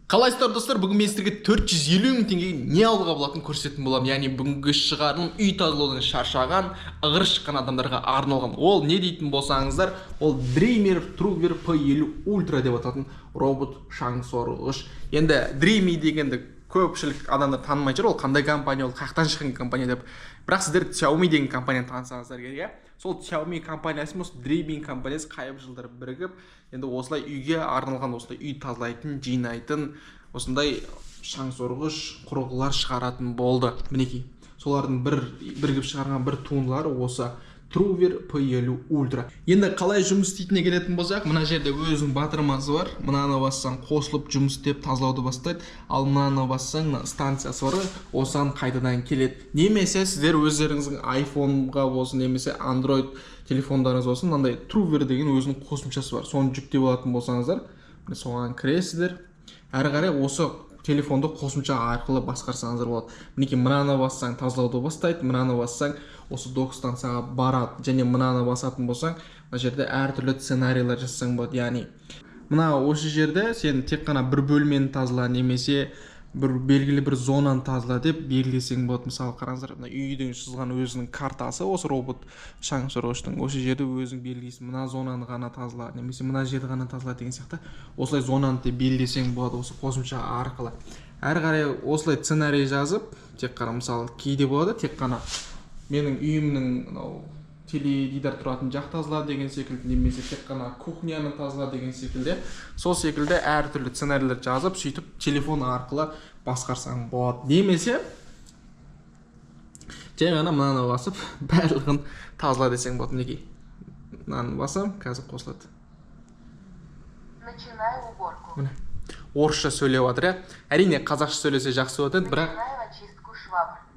Қалайсыздар достар, бүгін мен сіздерге 450 мың теңгеге не алуға болатынын көрсететін боламын. Яғни бүгінгі шығарылым үй тазалаудан шаршаған, ығыр шыққан адамдарға арналған. Ол не дейтін болсаңыздар, ол Dreamer Truever P50 Ultra деп ататын робот шаң сорғыш. Енді Dreamy дегенді көпшілік адамдар танымай жүр, ол қандай компания, ол қаяқтан шыққан компания деп. Бірақ сіздер Xiaomi деген компанияны танысаңыздар керек. Сол Xiaomi компаниясы осы Dreamy компаниясы қайып жылдар бірігіп, енді осылай үйге арналған, осылай үй тазалайтын, жинайтын, осындай шаң сорғыш құрылғылар шығаратын болды. Мінекей, солардың бірігіп шығарған бір туындылары осы Truever P50 Ultra. Енді қалай жұмыс істейтініне келетін болсақ, мына жерде өзінің батырмасы бар. Мынаны бассаң қосылып жұмыс істеп тазалауды бастайды. Ал мынаны бассаң станциясы бар, осыған қайтадан келеді. Немесе сіздер өздеріңіздің iPhone-ға болсын, немесе Android телефондарыңыз болсын, мынандай Truever деген өзінің қосымшасы бар. Соны жүктеп алатын болсаңыздар, соған кіресіздер. Әрі қарай осы телефонды қосымша арқылы басқарсаңыздар болады. Мінекей, мынаны бассаң тазалауды бастайды, мынаны бассаң осы док станцияға барады, және мынаны басатын болсаң, мына жерде әртүрлі сценарийлер жасасаң болады. Яғни мына осы жерде сен тек қана бір бөлмені тазала, немесе бір белгілі бір зонаны тазала деп белгілесең болады. Мысалы қараңыздар, мына үйдің сызған өзінің картасы, осы робот шаң сорғыштың осы жерде өзің белгілейсің, мына зонаны ғана тазала, немесе мына жерді ғана тазала деген сияқты. Осылай зонаны деп белгілесең болады осы қосымша арқылы. Әрі қарай осылай сценарий жазып, тек қана мысалы кейде болады, тек қана менің үйімнің теледидар тұратын жақ тазала деген секілді, немесе тек қана кухняны тазала деген секілді. Сол секілді әртүрлі сценарийлер жазып, сөйтіп телефон арқылы басқарсаң болады. Немесе жай ғана мынаны басып, барлығын тазала десең болады. Мінекей, мынаны басам, қазір қосылады. Начинай уборку. Міне, орысша сөйлеп жатыр. Әрине қазақша сөйлесе жақсы болады, бірақ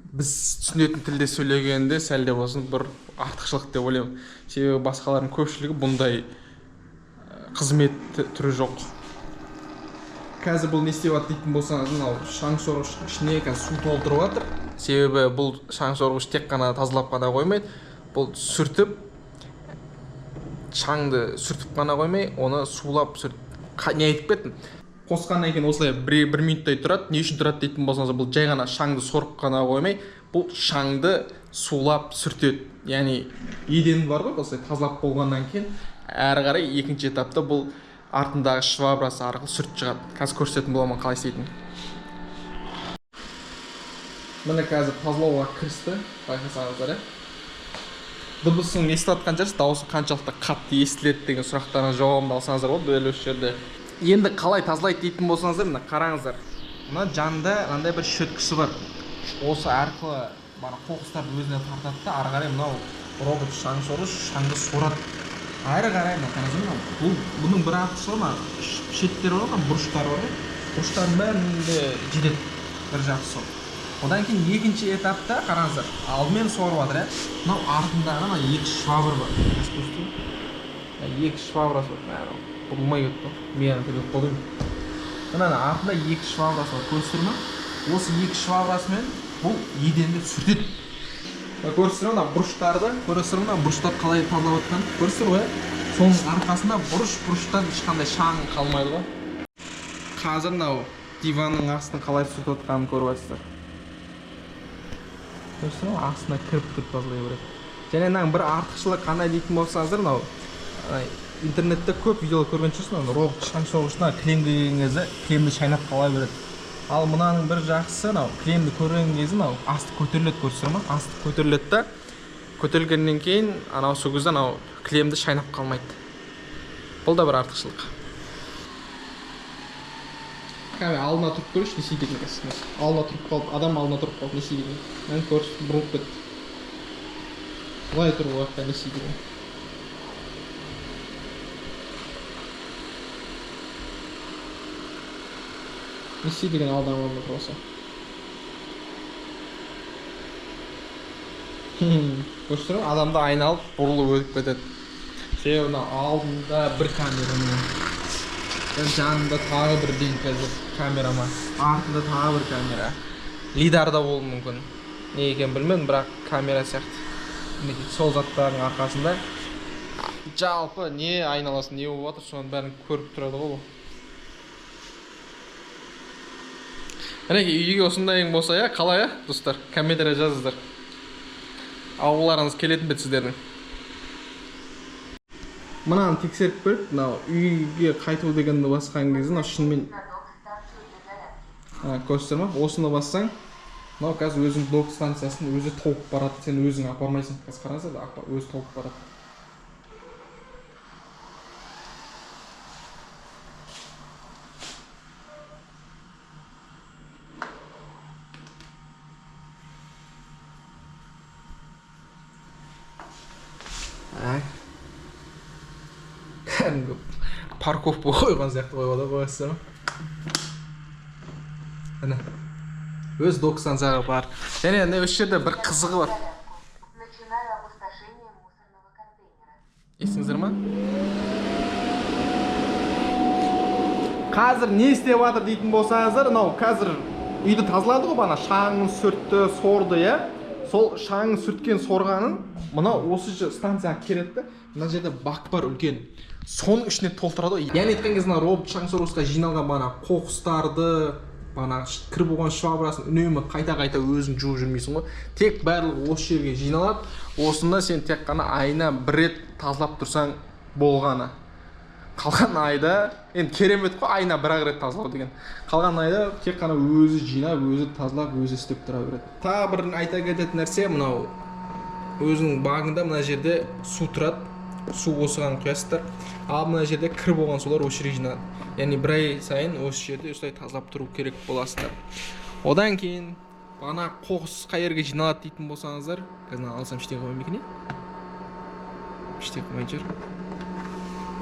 біз түсінетін тілде сөйлегенде сәлде болсын бір артықшылық деп ойлаймын. Себебі басқалардың көпшілігі бұндай қызмет түрі жоқ. Қазір бұл не істеп жатыр дейтін болсаңыз, мынау шаң сорғыштың ішіне қазір су толтырып жатыр. Себебі бұл шаң сорғыш тек қана тазалап қана қоймайды, бұл сүртіп, шаңды сүртіп қана қоймай, оны сулап не айтып кеттім. Қосқаннан кейін осылай бір минуттай тұрады. Не үшін тұрады дейтін болсаңыз, бұл жай ғана шаңды сорып қана қоймай, бұл шаңды сулап сүртеді. Яғни еден бар ғой, осылай тазалап болғаннан кейін әрі қарай екінші этапта бұл артындағы швабрасы арқылы сүртіп шығады. Қазір көрсететін боламын қалай істейтінін. Міне қазір тазалауға кірісті, байқасаңыздар. Дыбысын естіп жатқан шығарсыз, дауысы қаншалықты қатты естіледі деген сұрақтарыңыз жауабын алсаңыздар болды дәл осы жерде. Енді қалай тазалайды дейтін болсаңыздар, мына қараңыздар. Мына жанында мынандай бір шөткісі бар. Осы арқылы қоқыстарды өзіне тартады да, ары қарай мынау робот шаң сорғыш шаңды сорады. Әрі қарай мына қараңыздар, бұның бір артықшылығы шеттері бар, бұрыштары бар. Бұрыштардың бәрінде жетеді бір жақсы сор. Одан кейін екінші этапта қараңыздар, алдымен сорып жатыр. Мынау артындағы екі швабр бар. Екі швабрасы бар. Бұлмай кетті. Мен төлеп қолдым. Мына артында екі швабрасы бар. Көрсіздер ме? Осы екі швабрасымен бұл еденді сүртеді. Көрсіздер ме? Бұрыштарды, көрсіздер ме? Бұрыштар қалай тазалап жатқан? Көрсіздер ғой? Соның арқасында бұрыштан ешқандай шаң қалмайды ғой. Қазір мынау диванның астын қалай сүртіп жатқанын көріп жатсыздар. Көрсіздер ме? Астына кіріп тазалай береді. Және мынаның бір артықшылығы қандай дейтін болсаңыздар, мынау интернетте көп видеолар көрген шығарсыздар, робот шаң сорғышына клем келген кезде клемді шайнап қала береді. Ал мынаның бір жақсысы, клемді көрген кезде асты көтеріледі, көрсіздер ме? Асты көтеріледі да, көтерілгеннен кейін сол кезде клемді шайнап қалмайды. Бұл да бір артықшылық. Кәме алдына тұрып көрші, не істейді екен кәсіп. Алдына тұрып қалды, адам алдына тұрып қалды, не істейді екен. Мен көрші бұрылып кетті. Бұлай тұрып уақытта не істейді екен. Не істейді екен алдына орында тұрғаса. Көрші адамды айналып бұрылып өтіп кетеді. Себебі алдында бір камера, жанында тағы бір ден қазір камера ма, артында тағы бір камера. Лидарда болуы мүмкін. Не екен білмедім, бірақ камера сияқты. Сол заттардың арқасында жалпы не айналасын не болып жатыр, соның бәрін көріп тұрады ғой. Мінекей үйге осындайың болса я, қалай я, достар? Комментария жазыңыздар. Ауыларыңыз келетін бе сіздердің? Мынаны тексеріп көріп, мынау үйге қайту дегенді басқан кезде, мынау шынымен көрсетер ма? Осыны бассаң, мынау қазір өзің док станциясын өзі толып барады, сен өзің апармайсың. Қазір қараңыздар да, өзі толып барады. Кәдімгі парковка қойған сияқты қойсыздар ма? Әне, өз док станцияға бар. Және осы жерде бір қызығы бар. Естіңіздер ма? Қазір не істеп жатыр дейтін болсаңыздар, мынау қазір үйді тазалады ғой, бана шаңын сүртті, сорды, я? Сол шаңын сүрткен сорғанын мынау осы станцияға келеді. Мына жерде бак бар үлкен. Соның ішіне толтырады. Яғни айтқан кезде робот шаң сорғышқа жиналған бана қоқыстарды, бана кір болған швабрасын үнемі қайта-қайта өзің жуып жүрмейсің ғой. Тек барлығы осы жерге жиналады. Осында сен тек қана айына бір рет тазалап тұрсаң болғаны. Қалған айда, енді керемет қой, айына бір-ақ рет тазалау деген. Қалған айда тек қана өзі жинап, өзі тазалап, өзі істеп тұра береді. Тағы бір айта кететін нәрсе, мынау өзінің багында мына жерде су тұрады. Су осыған құясыздар. Ал мына жерде кір болған сулар осы жерге жиналады. Яғни бір ай сайын осы жерде осылай тазалап тұру керек боласыздар. Одан кейін бана қоқыс қай жерге жиналады дейтін болсаңыздар, қазір алсам ештеңе қоймай екен. Ештеңе қоймай жүр.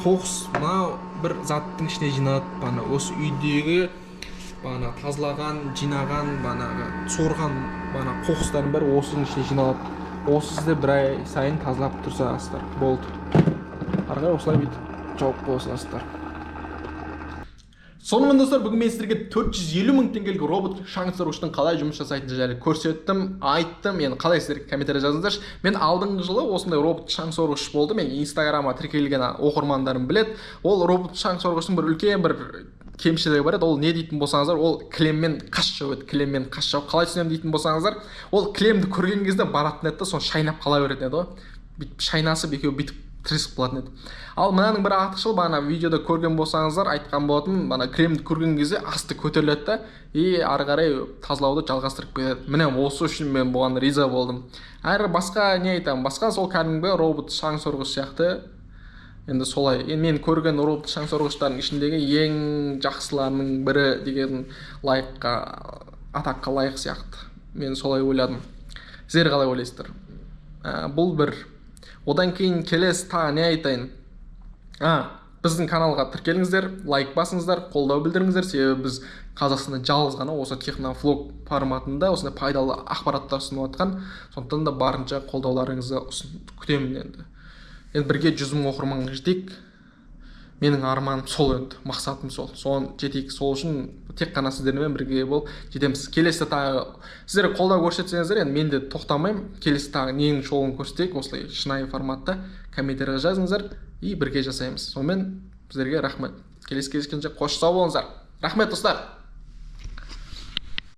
Қоқыс мынау бір заттың ішіне жиналады. Бана осы үйдегі бана тазалаған, жинаған, бана сорған бана қоқыстардың бәрі осының ішіне жиналады. Осы сізде бір ай сайын тазалап тұрсаңыздар болды. Арғай осылай бүйтіп жауып қойсаңыздар. Сонымен достар, бүгін мен сіздерге 450 мың теңгелік робот шаң сорғыштың қалай жұмыс жасайтынын жайлы көрсеттім, айттым. Енді қалай сіздер комментария жазыңыздаршы. Мен алдыңғы жылы осындай робот шаң сорғыш болды. Мен Инстаграмға тіркелген оқырмандарым білет. Ол робот шаң сорғыштың бір үлкен бір кемшілігі бар еді. Ол не дейтін болсаңыздар, ол кілеммен қаш жауады. Кілеммен қаш жау. Қалай түсінемін дейтін болсаңыздар, ол кілемді көрген кезде баратын еді, соны шайнап қала беретін еді ғой. Бүйтіп шайнасып екеуі бүйтіп тіресіп қалатын еді. Ал мынаның бір артықшылы, бана видеода көрген болсаңыздар, айтқан болатын, бана кремді көрген кезде асты көтеріледі да, ары қарай тазалауды жалғастырып кетеді. Міне осы үшін мен бұған риза болдым. Әрі басқа не айтамын? Басқа сол кәдімгі робот шаң сорғыш сияқты. Енді солай. Мен көрген робот шаң сорғыштардың ішіндегі ең жақсыларының бірі деген лайыққа, атаққа лайық сияқты. Мен солай ойладым. Сіздер қалай ойлайсыздар? Бұл бір. Одан кейін келесі тағы не айтайын? Біздің каналға тіркеліңіздер, лайк басыңыздар, қолдау білдіріңіздер. Себебі біз Қазақстанда жалғыз ғана осы технофлог форматында осындай пайдалы ақпараттар ұсынып жатқан. Сондықтан да барынша қолдауларыңызды күтемін енді. Енді бірге 100 мың оқырманға жетейік. Менің арманым сол енді, мақсатым сол. Соны жетейік. Сол үшін тек қана сіздермен бірге болып жетеміз. Келесі тағы сіздер қолдау көрсетсеңіздер, енді мен де тоқтамаймын. Келесі тағы ненің жолын көрсетейік, осылай шынайы форматта комментария жазыңыздар и бірге жасаймыз. Сонымен сіздерге рахмет. Келесі кездескенше қош сау болыңыздар. Рахмет достар.